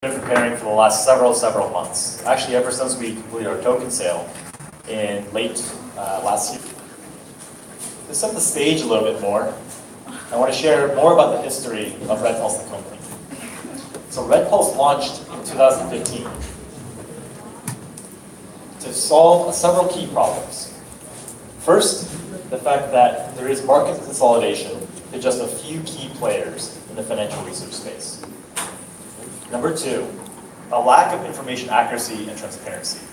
been preparing for the last several months. Actually, ever since we completed our token sale in late last year. To set the stage a little bit more, I want to share more about the history of Red Pulse, the company. So Red Pulse launched in 2015 to solve several key problems. First, the fact that there is market consolidation to just a few key players in the financial research space. Number two, a lack of information accuracy and transparency.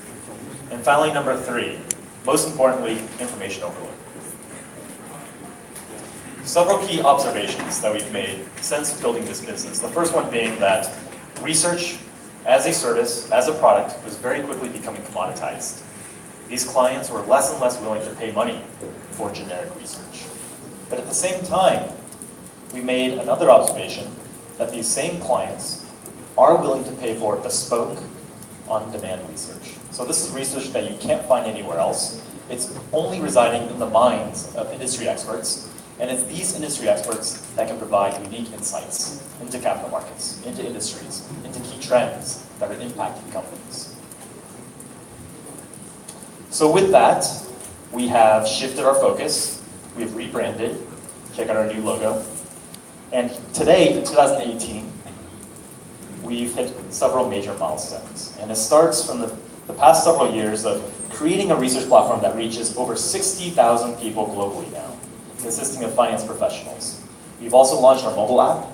And finally, number three, most importantly, information overload. Several key observations that we've made since building this business. The first one being that research as a service, as a product, was very quickly becoming commoditized. These clients were less and less willing to pay money for generic research. But at the same time, we made another observation that these same clients are willing to pay for bespoke, on-demand research. So this is research that you can't find anywhere else. It's only residing in the minds of industry experts, and it's these industry experts that can provide unique insights into capital markets, into industries, into key trends that are impacting companies. So with that, we have shifted our focus. We've rebranded. Check out our new logo. And today, in 2018, we've hit several major milestones. And it starts from the past several years of creating a research platform that reaches over 60,000 people globally now, consisting of finance professionals. We've also launched our mobile app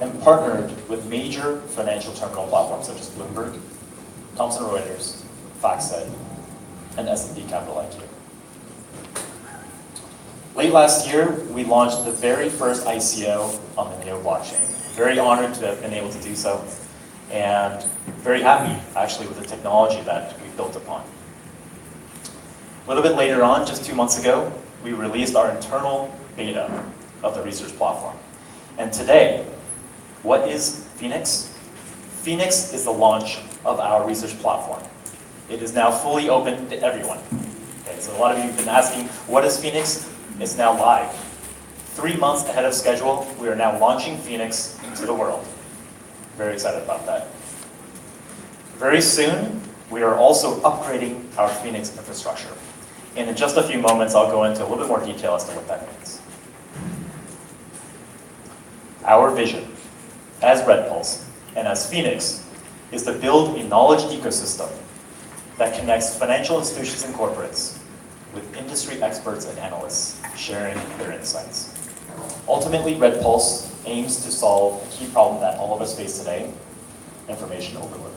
and partnered with major financial terminal platforms such as Bloomberg, Thomson Reuters, FactSet, and S&P Capital IQ. Late last year, we launched the very first ICO on the Neo blockchain. Very honored to have been able to do so, and very happy, actually, with the technology that we built upon. A little bit later on, just 2 months ago, we released our internal beta of the research platform. And today, what is Phoenix? Phoenix is the launch of our research platform. It is now fully open to everyone. Okay, so a lot of you have been asking, what is Phoenix? It's now live. 3 months ahead of schedule, we are now launching Phoenix into the world. Very excited about that. Very soon, we are also upgrading our Phoenix infrastructure. And in just a few moments, I'll go into a little bit more detail as to what that means. Our vision, as Red Pulse and as Phoenix, is to build a knowledge ecosystem that connects financial institutions and corporates with industry experts and analysts sharing their insights. Ultimately, Red Pulse aims to solve a key problem that all of us face today, information overload.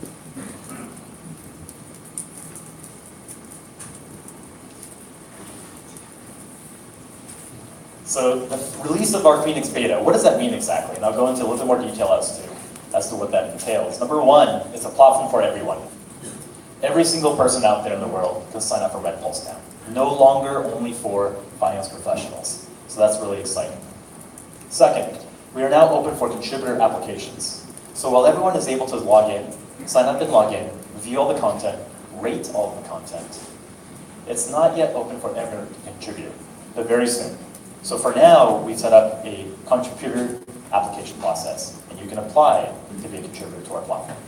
So the release of our Phoenix beta, what does that mean exactly? And I'll go into a little bit more detail as to what that entails. Number one, it's a platform for everyone. Every single person out there in the world can sign up for Red Pulse now. No longer only for finance professionals. So that's really exciting. Second, we are now open for contributor applications. So while everyone is able to log in, sign up and log in, view all the content, rate all of the content, it's not yet open for everyone to contribute, but very soon. So for now, we've set up a contributor application process, and you can apply to be a contributor to our platform.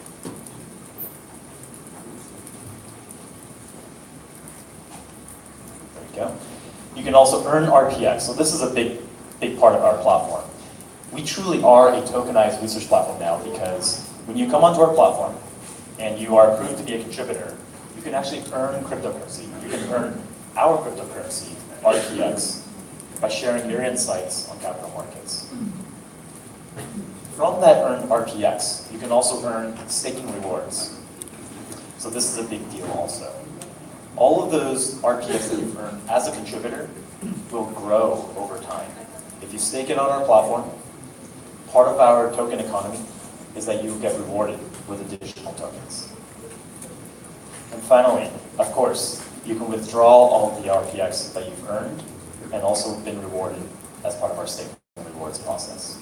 There we go. You can also earn RPX. So this is a big part of our platform. We truly are a tokenized research platform now because when you come onto our platform and you are approved to be a contributor, you can actually earn cryptocurrency. You can earn our cryptocurrency, RPX, by sharing your insights on capital markets. From that earned RPX, you can also earn staking rewards. So this is a big deal also. All of those RPX that you've earned as a contributor will grow over time. If you stake it on our platform, part of our token economy is that you get rewarded with additional tokens. And finally, of course, you can withdraw all of the RPX that you've earned and also been rewarded as part of our staking rewards process.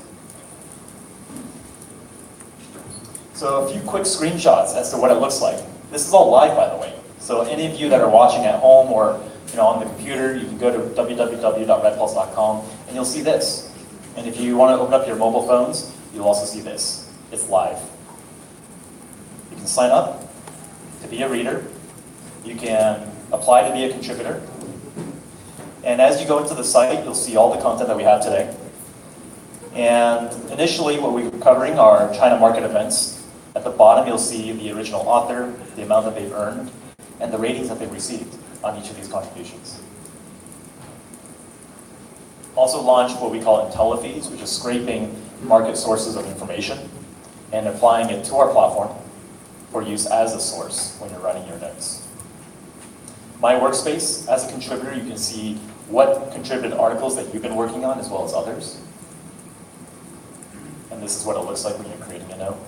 So a few quick screenshots as to what it looks like. This is all live, by the way. So any of you that are watching at home or on the computer, you can go to www.redpulse.com and you'll see this. And if you want to open up your mobile phones, you'll also see this. It's live. sign up to be a reader. You can apply to be a contributor. And as you go into the site, you'll see all the content that we have today. And initially, what we're covering are China market events. At the bottom, you'll see the original author, the amount that they've earned, and the ratings that they've received on each of these contributions. Also launched what we call IntelliFeeds, which is scraping market sources of information and applying it to our platform for use as a source when you're running your notes. My workspace, as a contributor, you can see what contributed articles that you've been working on as well as others. And this is what it looks like when you're creating a note.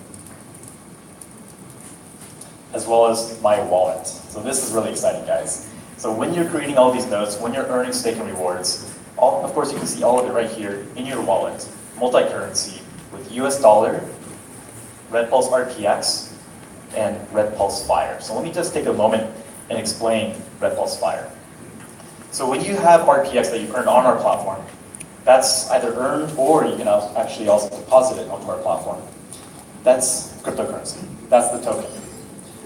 As well as my wallet. So this is really exciting, guys. So when you're creating all these notes, when you're earning stake and rewards, of course you can see all of it right here in your wallet, multi-currency with US dollar, Red Pulse RPX, and Red Pulse Fire. So let me just take a moment and explain Red Pulse Fire. So when you have RPX that you've earned on our platform, that's either earned or you can actually also deposit it onto our platform. That's cryptocurrency. That's the token.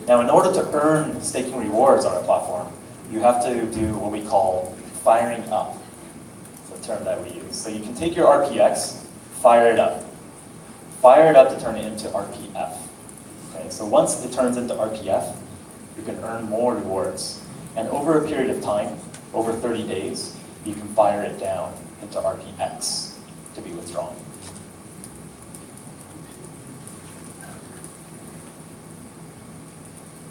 Now, in order to earn staking rewards on our platform, you have to do what we call firing up. It's the term that we use. So you can take your RPX, fire it up. Fire it up to turn it into RPF. Okay, so once it turns into RPF, you can earn more rewards. And over a period of time, over 30 days, you can fire it down into RPX to be withdrawn.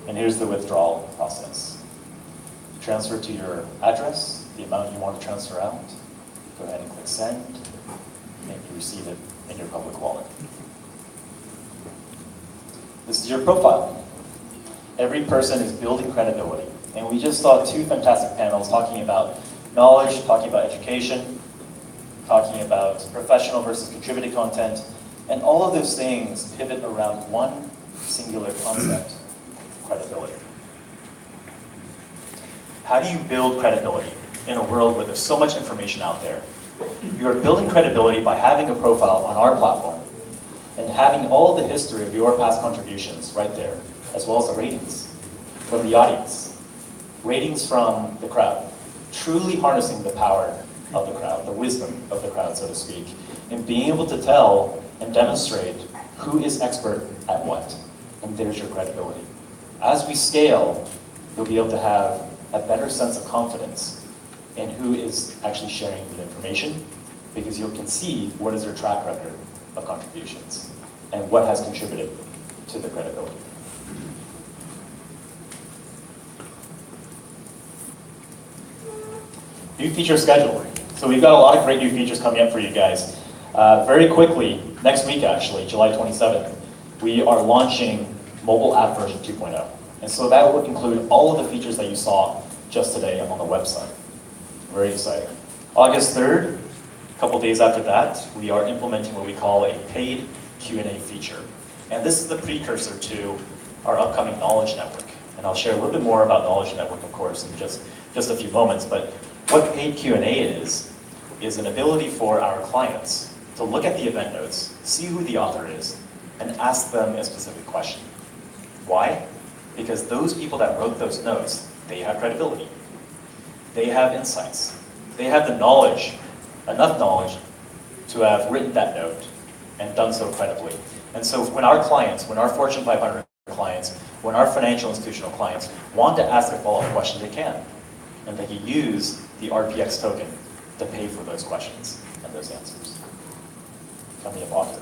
And here's the withdrawal process. Transfer to your address, the amount you want to transfer out. Go ahead and click send, and you receive it in your public wallet. This is your profile. Every person is building credibility. And we just saw two fantastic panels talking about knowledge, talking about education, talking about professional versus contributed content, and all of those things pivot around one singular concept, credibility. How do you build credibility in a world where there's so much information out there? You are building credibility by having a profile on our platform and having all the history of your past contributions right there, as well as the ratings from the audience, ratings from the crowd, truly harnessing the power of the crowd, the wisdom of the crowd, so to speak, and being able to tell and demonstrate who is expert at what. And there's your credibility. As we scale, you'll be able to have a better sense of confidence in who is actually sharing the information, because you can see what is their track record of contributions and what has contributed to the credibility. New feature schedule. So we've got a lot of great new features coming up for you guys. Very quickly, next week actually, July 27th, we are launching mobile app version 2.0. And so that would include all of the features that you saw just today on the website. Very exciting. August 3rd, a couple days after that, we are implementing what we call a paid Q&A feature. And this is the precursor to our upcoming Knowledge Network. And I'll share a little bit more about Knowledge Network, of course, in just a few moments. But what paid Q&A is an ability for our clients to look at the event notes, see who the author is, and ask them a specific question. Why? Because those people that wrote those notes, they have credibility. They have insights. They have the knowledge, enough knowledge, to have written that note and done so credibly. And so when our clients, when our Fortune 500 clients, when our financial institutional clients want to ask a follow-up question, they can. And they can use the RPX token to pay for those questions and those answers. Coming up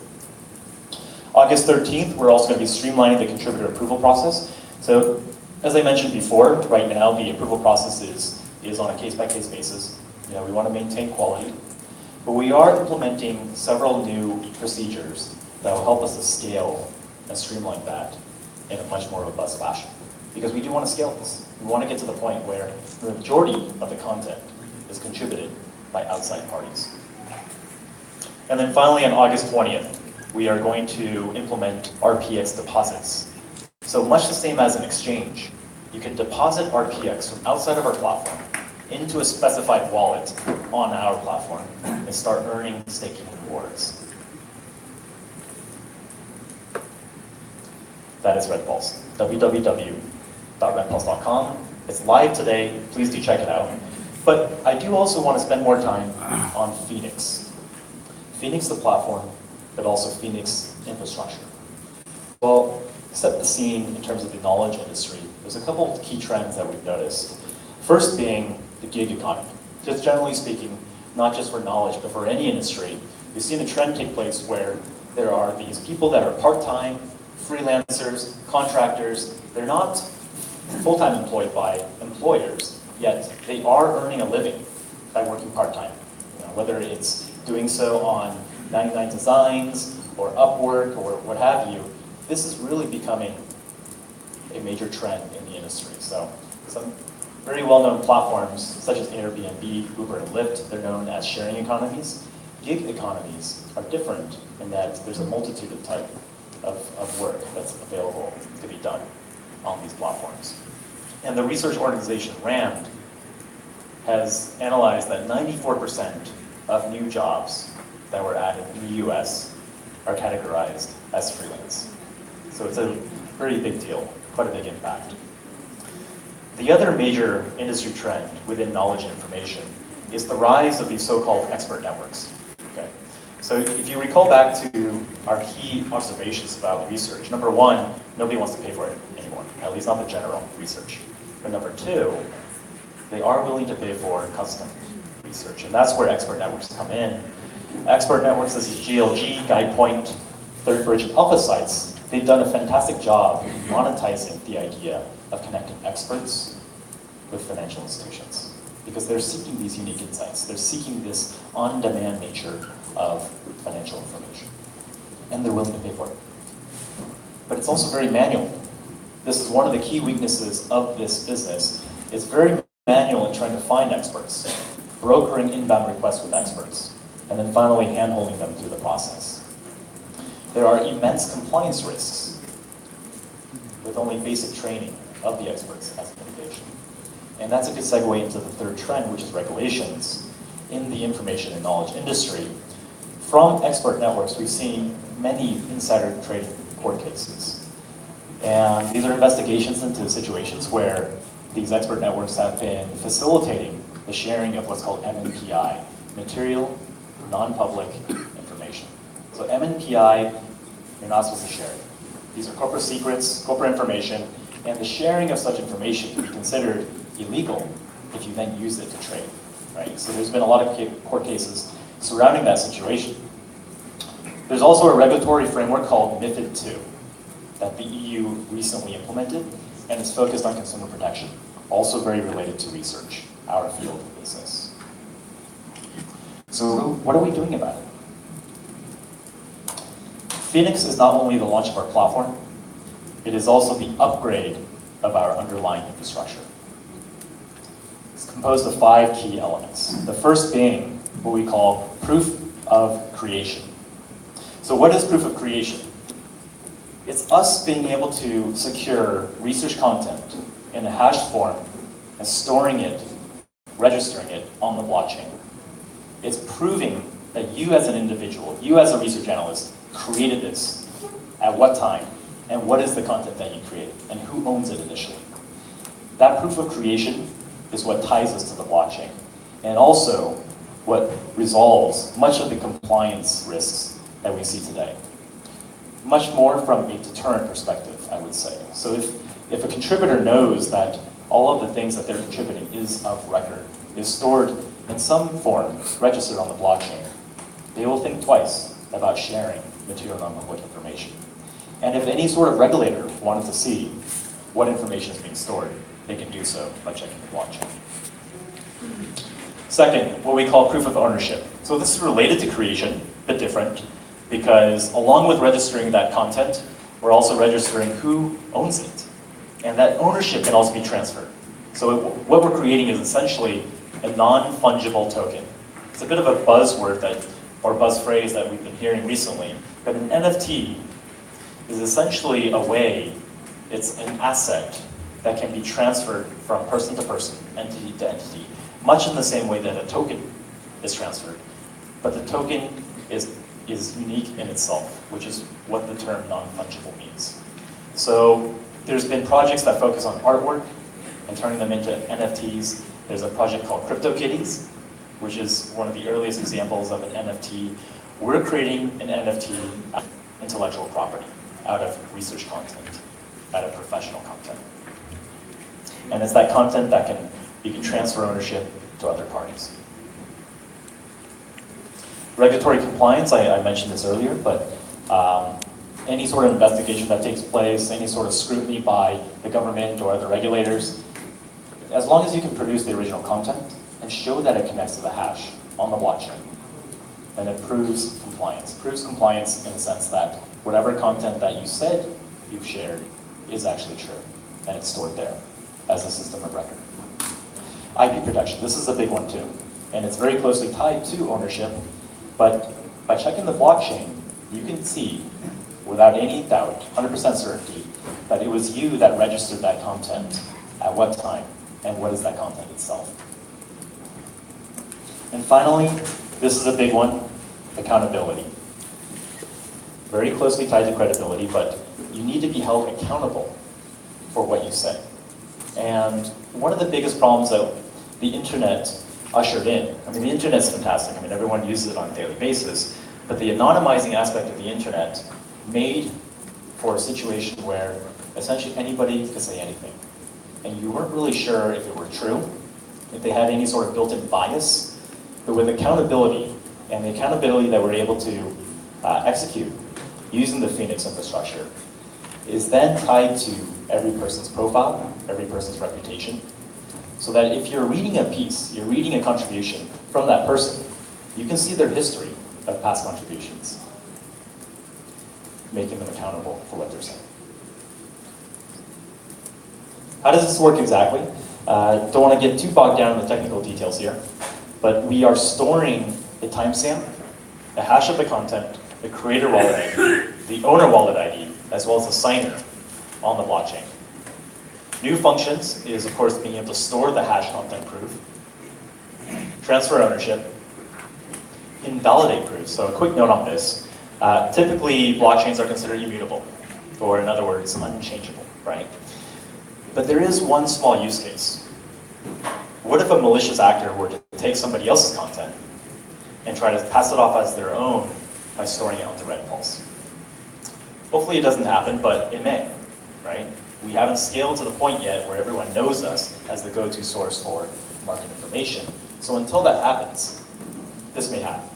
August 13th, we're also going to be streamlining the contributor approval process. So, as I mentioned before, right now the approval process is on a case-by-case basis. You know, we want to maintain quality. But we are implementing several new procedures that will help us to scale and streamline that in a much more robust fashion. Because we do want to scale this. We want to get to the point where the majority of the content is contributed by outside parties. And then finally, on August 20th, we are going to implement RPX deposits. So much the same as an exchange, you can deposit RPX from outside of our platform into a specified wallet on our platform and start earning staking rewards. that is RedPulse. www.redpulse.com. It's live today. Please do check it out. But I do also want to spend more time on Phoenix. Phoenix, the platform, but also Phoenix infrastructure. Well, set the scene in terms of the knowledge industry. There's a couple of key trends that we've noticed. First being the gig economy. Just generally speaking, not just for knowledge, but for any industry, we've seen a trend take place where there are these people that are part-time, freelancers, contractors. They're not full-time employed by employers, yet they are earning a living by working part-time. Whether it's doing so on 99 Designs or Upwork or what have you, this is really becoming a major trend in the industry. So some very well-known platforms such as Airbnb, Uber, and Lyft, they're known as sharing economies. Gig economies are different in that there's a multitude of type of work that's available to be done on these platforms. And the research organization RAND has analyzed that 94% of new jobs that were added in the US are categorized as freelance. So it's a very big deal, quite a big impact. The other major industry trend within knowledge and information is the rise of these so-called expert networks. Okay. So if you recall back to our key observations about research, number one, nobody wants to pay for it anymore, at least not the general research. But number two, they are willing to pay for custom research, and that's where expert networks come in. Expert networks such as GLG, GuidePoint, Third Bridge, and Alpha sites, they've done a fantastic job monetizing the idea of connecting experts with financial institutions because they're seeking these unique insights. They're seeking this on-demand nature of financial information, and they're willing to pay for it. But it's also very manual. This is one of the key weaknesses of this business. It's very manual in trying to find experts, brokering inbound requests with experts, and then finally hand-holding them through the process. There are immense compliance risks with only basic training of the experts as an innovation. And that's a good segue into the third trend, which is regulations in the information and knowledge industry. From expert networks, we've seen many insider trading court cases. And these are investigations into situations where these expert networks have been facilitating the sharing of what's called MNPI, material non-public information. So MNPI, you're not supposed to share it. These are corporate secrets, corporate information, and the sharing of such information can be considered illegal if you then use it to trade, right? So there's been a lot of court cases surrounding that situation. There's also a regulatory framework called MiFID II that the EU recently implemented, and is focused on consumer protection, also very related to research, our field of business. So what are we doing about it? Phoenix is not only the launch of our platform, it is also the upgrade of our underlying infrastructure. It's composed of 5 key elements. The first being what we call proof of creation. So what is proof of creation? It's us being able to secure research content in a hashed form and storing it, registering it on the blockchain. It's proving that you as an individual, you as a research analyst, created this, at what time, and what is the content that you created, and who owns it initially. That proof of creation is what ties us to the blockchain, and also what resolves much of the compliance risks that we see today. Much more from a deterrent perspective, I would say. So if a contributor knows that all of the things that they're contributing is of record, is stored in some form, registered on the blockchain, they will think twice about sharing material non-public information. And if any sort of regulator wanted to see what information is being stored, they can do so by checking the blockchain. Second, what we call proof of ownership. So this is related to creation, but different, because along with registering that content, we're also registering who owns it. And that ownership can also be transferred. So what we're creating is essentially a non-fungible token. It's a bit of a buzzword or buzz phrase that we've been hearing recently, but an NFT is essentially a way, it's an asset that can be transferred from person to person, entity to entity, much in the same way that a token is transferred. But the token is unique in itself, which is what the term non-fungible means. So there's been projects that focus on artwork and turning them into NFTs. There's a project called CryptoKitties, which is one of the earliest examples of an NFT. We're creating an NFT intellectual property out of research content, out of professional content. And it's that content that you can transfer ownership to other parties. Regulatory compliance, I mentioned this earlier, but any sort of investigation that takes place, any sort of scrutiny by the government or other regulators, as long as you can produce the original content and show that it connects to the hash on the blockchain, then it proves compliance. Proves compliance in the sense that whatever content that you said you've shared is actually true, and it's stored there as a system of record. IP protection, this is a big one too, and it's very closely tied to ownership, but by checking the blockchain, you can see without any doubt, 100% certainty, that it was you that registered that content at what time, and what is that content itself. And finally, this is a big one, accountability. Very closely tied to credibility, but you need to be held accountable for what you say. And one of the biggest problems that the internet ushered in, I mean, the internet's fantastic, I mean, everyone uses it on a daily basis, but the anonymizing aspect of the internet made for a situation where essentially anybody could say anything. And you weren't really sure if it were true, if they had any sort of built-in bias, but with accountability, and the accountability that we're able to execute using the Phoenix infrastructure is then tied to every person's profile, every person's reputation, so that if you're reading a piece, you're reading a contribution from that person, you can see their history of past contributions, making them accountable for what they're saying. How does this work exactly? Don't want to get too bogged down in the technical details here, but we are storing the timestamp, the hash of the content, the creator wallet ID, the owner wallet ID, as well as the signer on the blockchain. New functions is, of course, being able to store the hash content proof, transfer ownership, invalidate proofs. So a quick note on this. Typically, blockchains are considered immutable, or in other words, unchangeable, right? But there is one small use case. What if a malicious actor were to take somebody else's content and try to pass it off as their own by storing it onto Red Pulse? Hopefully it doesn't happen, but it may, right? We haven't scaled to the point yet where everyone knows us as the go-to source for market information. So until that happens, this may happen.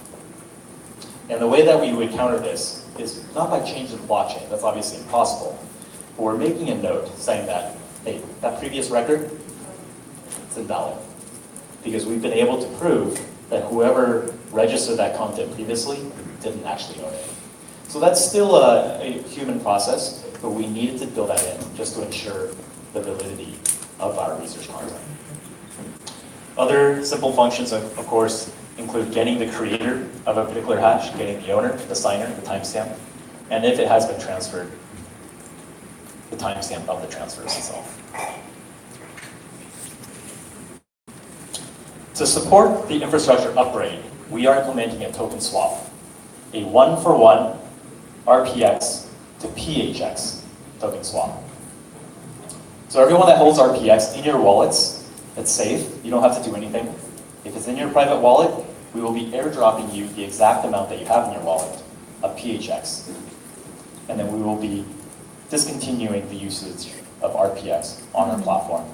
And the way that we would counter this is not by changing the blockchain, that's obviously impossible, but we're making a note saying that, hey, that previous record, it's invalid. Because we've been able to prove that whoever registered that content previously didn't actually own it. So that's still a human process, but we needed to build that in just to ensure the validity of our research content. Other simple functions, of course, include getting the creator of a particular hash, getting the owner, the signer, the timestamp, and if it has been transferred, the timestamp of the transfers itself. To support the infrastructure upgrade, we are implementing a token swap, a one-for-one RPX to PHX token swap. So everyone that holds RPX in your wallets, it's safe, you don't have to do anything. If it's in your private wallet, we will be airdropping you the exact amount that you have in your wallet of PHX. And then we will be discontinuing the usage of RPX on our platform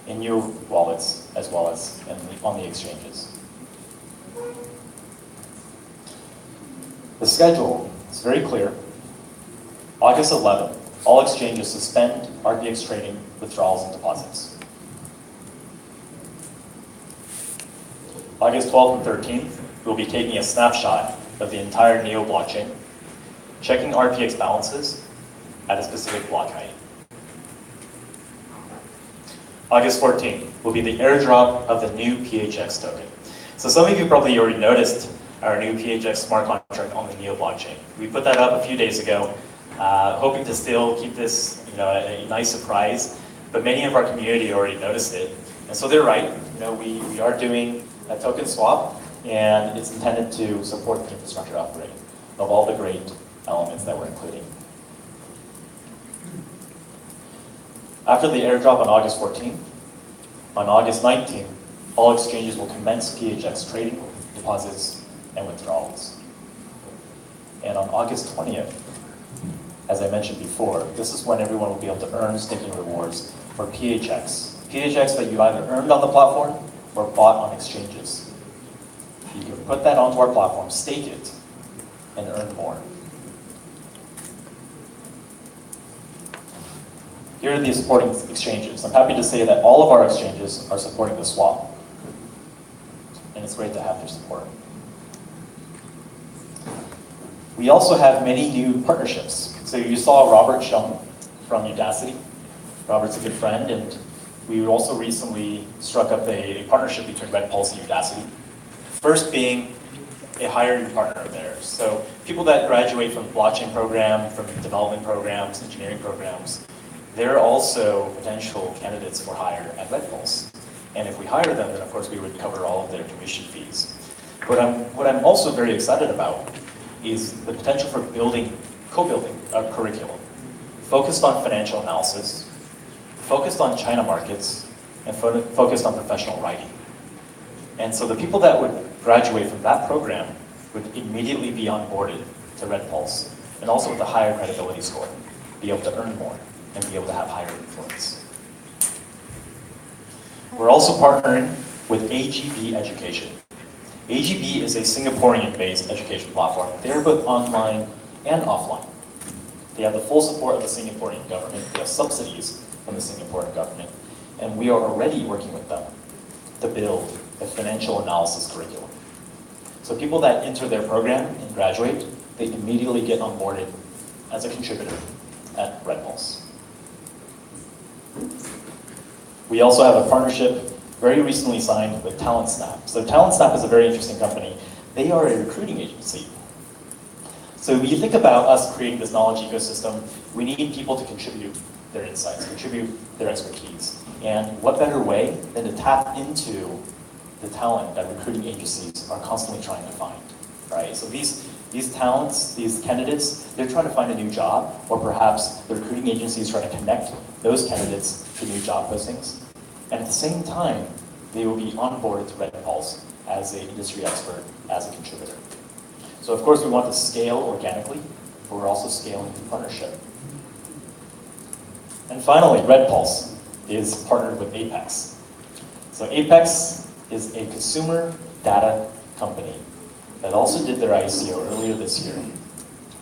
in your wallets as well as on the exchanges. The schedule is very clear. August 11th, all exchanges suspend RPX trading, withdrawals, and deposits. August 12th and 13th, we'll be taking a snapshot of the entire NEO blockchain, checking RPX balances at a specific block height. August 14th will be the airdrop of the new PHX token. So some of you probably already noticed our new PHX smart contract on the NEO blockchain. We put that up a few days ago, hoping to still keep this a nice surprise, but many of our community already noticed it. And so they're right, we are doing a token swap, and it's intended to support the infrastructure upgrade of all the great elements that we're including. After the airdrop on August 14th, on August 19th, all exchanges will commence PHX trading, deposits, and withdrawals. And on August 20th, as I mentioned before, this is when everyone will be able to earn staking rewards for PHX. PHX that you either earned on the platform or bought on exchanges. You can put that onto our platform, stake it, and earn more. Here are the supporting exchanges. I'm happy to say that all of our exchanges are supporting the swap. And it's great to have your support. We also have many new partnerships. So you saw Robert Shum from Udacity. Robert's a good friend, and we also recently struck up a partnership between Red Pulse and Udacity. First being a hiring partner of theirs. So people that graduate from the blockchain program, from development programs, engineering programs, they're also potential candidates for hire at Red Pulse. And if we hire them, then of course we would cover all of their tuition fees. What I'm also very excited about is the potential for co-building a curriculum focused on financial analysis, focused on China markets, and focused on professional writing. And so the people that would graduate from that program would immediately be onboarded to Red Pulse, and also with a higher credibility score, be able to earn more, and be able to have higher influence. We're also partnering with AGB Education. AGB is a Singaporean-based education platform. They're both online and offline. They have the full support of the Singaporean government. They have subsidies from the Singaporean government. And we are already working with them to build a financial analysis curriculum. So people that enter their program and graduate, they immediately get onboarded as a contributor at Red Pulse. We also have a partnership very recently signed with TalentSnap. So TalentSnap is a very interesting company. They are a recruiting agency. So when you think about us creating this knowledge ecosystem, we need people to contribute their insights, contribute their expertise. And what better way than to tap into the talent that recruiting agencies are constantly trying to find, right? So these talents, these candidates, they're trying to find a new job, or perhaps the recruiting agency is trying to connect those candidates to new job postings. And at the same time, they will be onboarded to Red Pulse as an industry expert, as a contributor. So of course we want to scale organically, but we're also scaling through partnership. And finally, Red Pulse is partnered with Apex. So Apex is a consumer data company that also did their ICO earlier this year.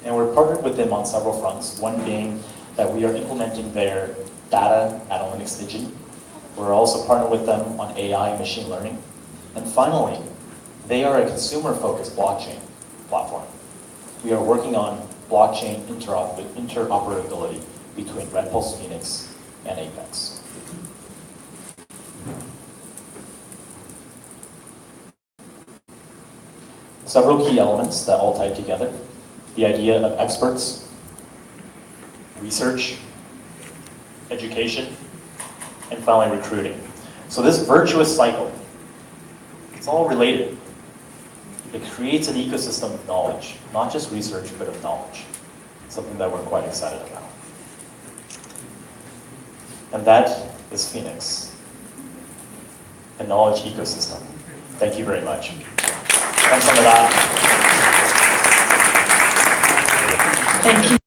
And we're partnered with them on several fronts, one being that we are implementing their data analytics engine. We're also partnered with them on AI and machine learning. And finally, they are a consumer-focused blockchain platform. We are working on blockchain interoperability between Red Pulse Phoenix and Apex. Several key elements that all tie together. The idea of experts, research, education, and finally recruiting. So this virtuous cycle, it's all related. It creates an ecosystem of knowledge, not just research, but of knowledge. Something that we're quite excited about. And that is Phoenix, a knowledge ecosystem. Thank you very much. Thanks for that. Thank you.